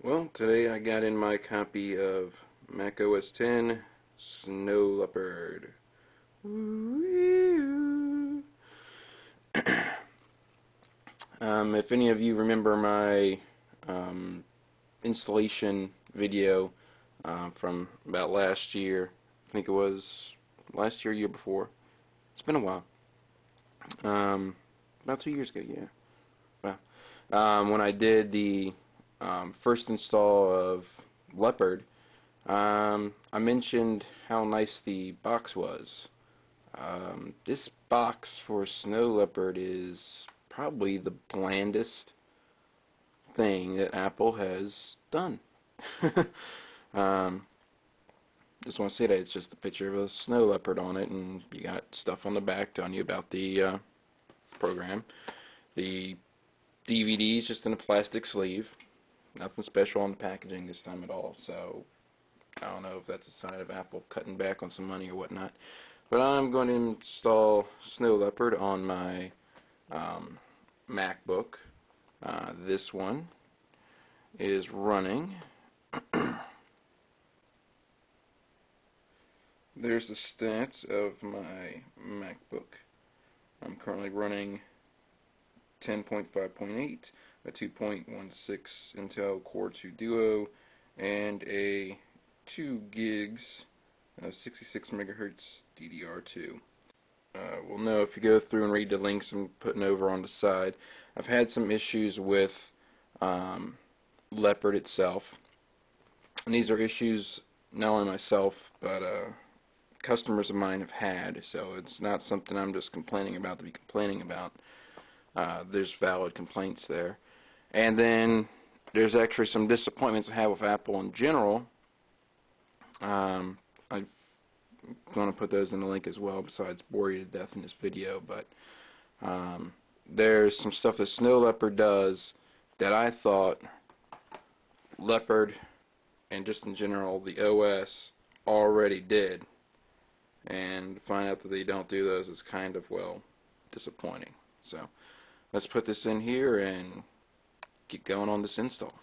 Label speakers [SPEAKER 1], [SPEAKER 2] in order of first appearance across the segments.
[SPEAKER 1] Well, today I got in my copy of Mac OS X Snow Leopard. If any of you remember my installation video from about last year, I think it was last year, year before. It's been a while. About 2 years ago, yeah. When I did the first install of Leopard, I mentioned how nice the box was. This box for Snow Leopard is probably the blandest thing that Apple has done. Just want to say that it's just a picture of a Snow Leopard on it, and you got stuff on the back telling you about the program. The DVD is just in a plastic sleeve. Nothing special on the packaging this time at all, so I don't know if that's a sign of Apple cutting back on some money or whatnot. But I'm going to install Snow Leopard on my MacBook. This one is running. There's the stats of my MacBook. I'm currently running 10.5.8, a 2.16 Intel Core 2 Duo, and a 2 gigs 66 megahertz DDR2. We'll know if you go through and read the links I'm putting over on the side. I've had some issues with Leopard itself, and these are issues not only myself but customers of mine have had, so it's not something I'm just complaining about to be complaining about. There's valid complaints there. And then there's actually some disappointments I have with Apple in general. I'm going to put those in the link as well, besides bore you to death in this video. But there's some stuff that Snow Leopard does that I thought Leopard and just in general the OS already did. And to find out that they don't do those is kind of, well, disappointing. So let's put this in here and get going on this install.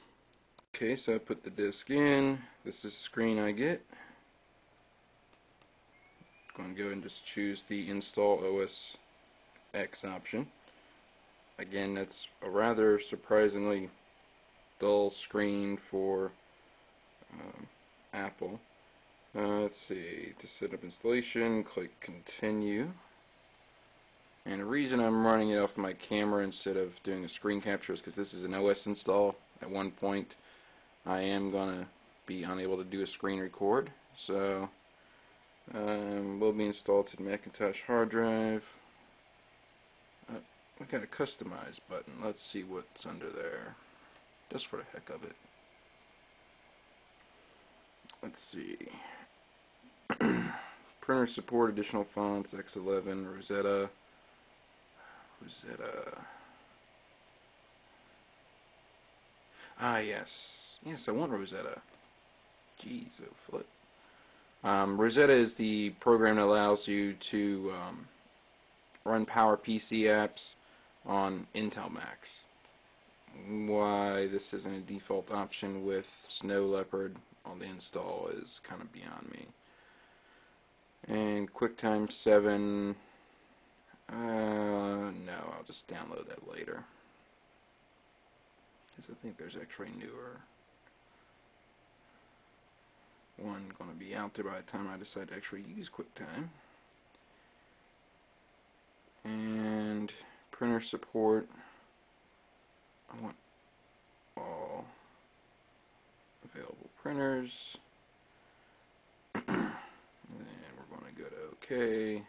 [SPEAKER 1] Okay, so I put the disk in. This is the screen I get. I'm going to go and just choose the Install OS X option. Again, that's a rather surprisingly dull screen for Apple. Let's see, to set up installation, click Continue. And the reason I'm running it off my camera instead of doing a screen capture is because this is an OS install. At one point, I am going to be unable to do a screen record. So, will be installed to the Macintosh hard drive. I got a customize button. Let's see what's under there, just for the heck of it. Let's see. Printer support, additional fonts, X11, Rosetta. Ah, yes. Yes, I want Rosetta. Jeez, oh flip. Rosetta is the program that allows you to run PowerPC apps on Intel Macs. Why this isn't a default option with Snow Leopard on the install is kind of beyond me. And QuickTime 7, no, I'll just download that later, because I think there's actually a newer one going to be out there by the time I decide to actually use QuickTime. And printer support, I want all available printers. And we're going to go to OK.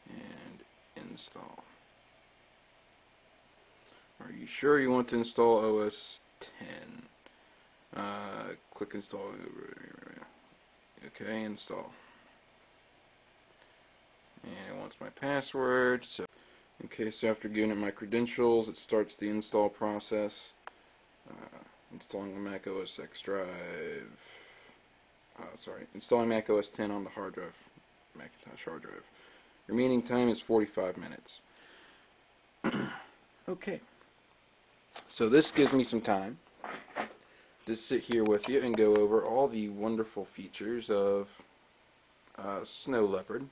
[SPEAKER 1] And install. Are you sure you want to install OS X? Click install. Okay, install. And it wants my password. So, okay, so after giving it my credentials, it starts the install process. Installing the Mac OS X drive. Installing Mac OS X on the hard drive, Macintosh hard drive. Remaining time is 45 minutes. Okay. So this gives me some time to sit here with you and go over all the wonderful features of Snow Leopard.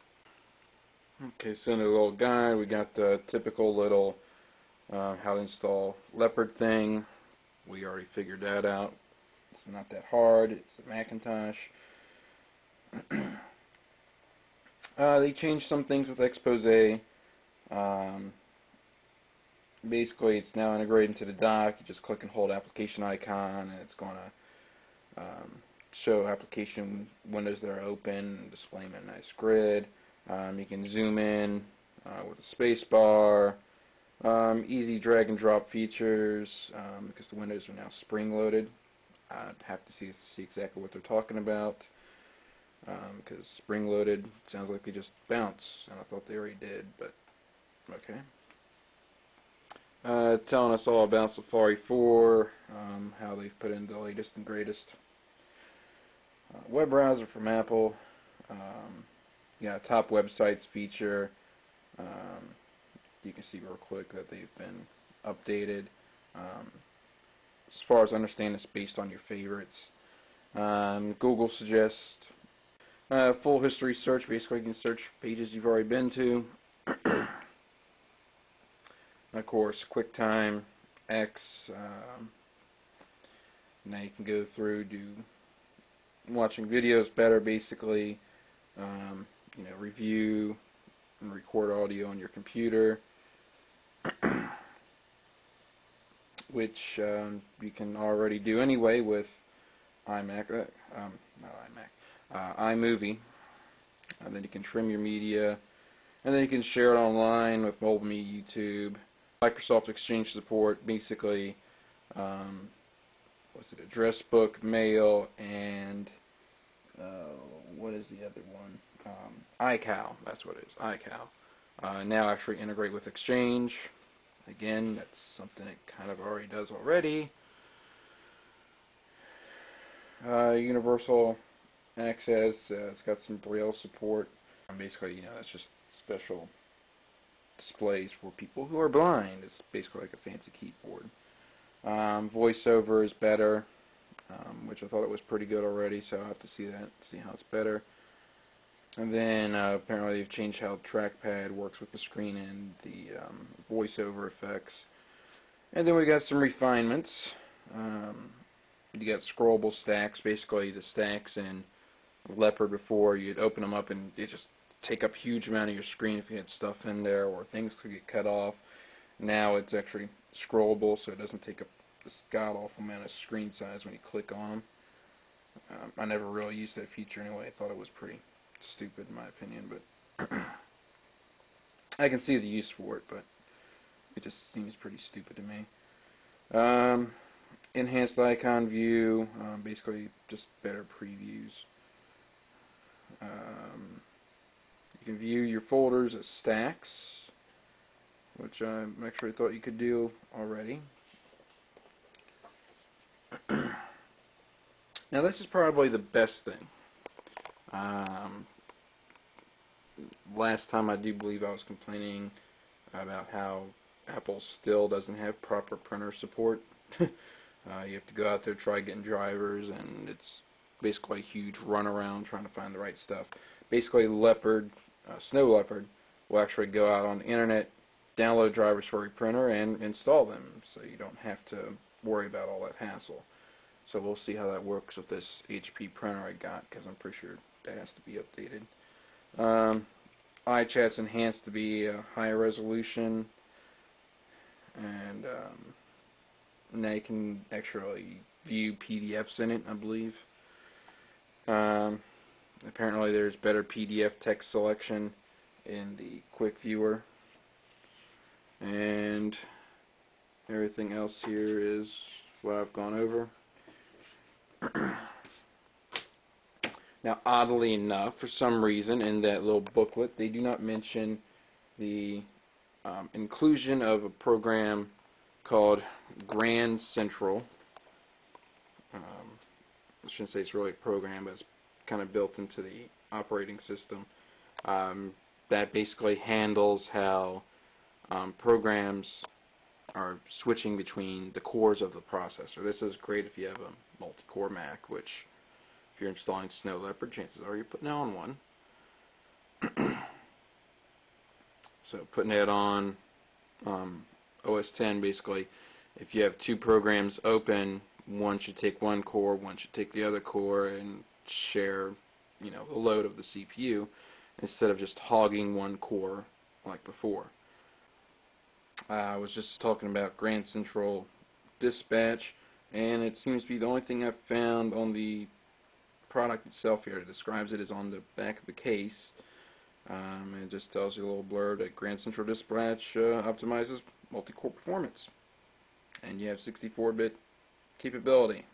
[SPEAKER 1] Okay, so in the little guide we got the typical little how to install Leopard thing. We already figured that out. It's not that hard. It's a Macintosh. They changed some things with Expose. Basically, it's now integrated into the dock. You just click and hold application icon, and it's going to show application windows that are open and display them in a nice grid. You can zoom in with a space bar. Easy drag and drop features because the windows are now spring loaded. I'd have to see exactly what they're talking about because spring loaded sounds like they just bounce, and I thought they already did, but okay. Telling us all about Safari 4, how they've put in the latest and greatest web browser from Apple. Yeah, top websites feature. You can see real quick that they've been updated. As far as I understand, it's based on your favorites. Google suggests full history search. Basically, you can search pages you've already been to. Of course, QuickTime X. Now you can go through, do watching videos better, basically. You know, review and record audio on your computer, which you can already do anyway with iMovie. And then you can trim your media, and then you can share it online with mobile media, YouTube. Microsoft Exchange support, basically, what's it, address book, mail, and what is the other one? iCal, that's what it is, iCal. Now actually integrate with Exchange. Again, that's something it kind of already does already. Universal access, it's got some Braille support. Basically, you know, that's just special displays for people who are blind. It's basically like a fancy keyboard. VoiceOver is better, which I thought it was pretty good already, so I'll have to see how it's better. And then apparently they've changed how the trackpad works with the screen and the voiceover effects. And then we got some refinements. You got scrollable stacks. Basically, the stacks in Leopard before, you'd open them up and it just take up a huge amount of your screen if you had stuff in there, or things could get cut off. Now it's actually scrollable, so it doesn't take up this god-awful amount of screen size when you click on them. I never really used that feature anyway. I thought it was pretty stupid in my opinion, but I can see the use for it, but it just seems pretty stupid to me. Enhanced icon view, basically just better previews. You can view your folders as stacks, which I actually thought you could do already. Now this is probably the best thing. Last time I do believe I was complaining about how Apple still doesn't have proper printer support. You have to go out there, try getting drivers, and it's basically a huge runaround trying to find the right stuff. Basically, Snow Leopard will actually go out on the internet, download drivers for your printer, and install them, so you don't have to worry about all that hassle. So we'll see how that works with this HP printer I got, because I'm pretty sure that has to be updated. iChat's enhanced to be a higher resolution, and now you can actually view PDFs in it, I believe. Apparently there's better PDF text selection in the quick viewer, and everything else here is what I've gone over. Now, oddly enough, for some reason, in that little booklet, they do not mention the inclusion of a program called Grand Central. I shouldn't say it's really a program, but it's kind of built into the operating system. That basically handles how programs are switching between the cores of the processor. This is great if you have a multi-core Mac, which if you're installing Snow Leopard, chances are you're putting it on one. So putting it on OS 10, basically, if you have two programs open, one should take one core, one should take the other core, and share, the load of the CPU instead of just hogging one core like before. I was just talking about Grand Central Dispatch, and it seems to be the only thing I've found on the product itself here. It describes it as on the back of the case. And it just tells you a little blurb that Grand Central Dispatch optimizes multi-core performance. And you have 64-bit capability.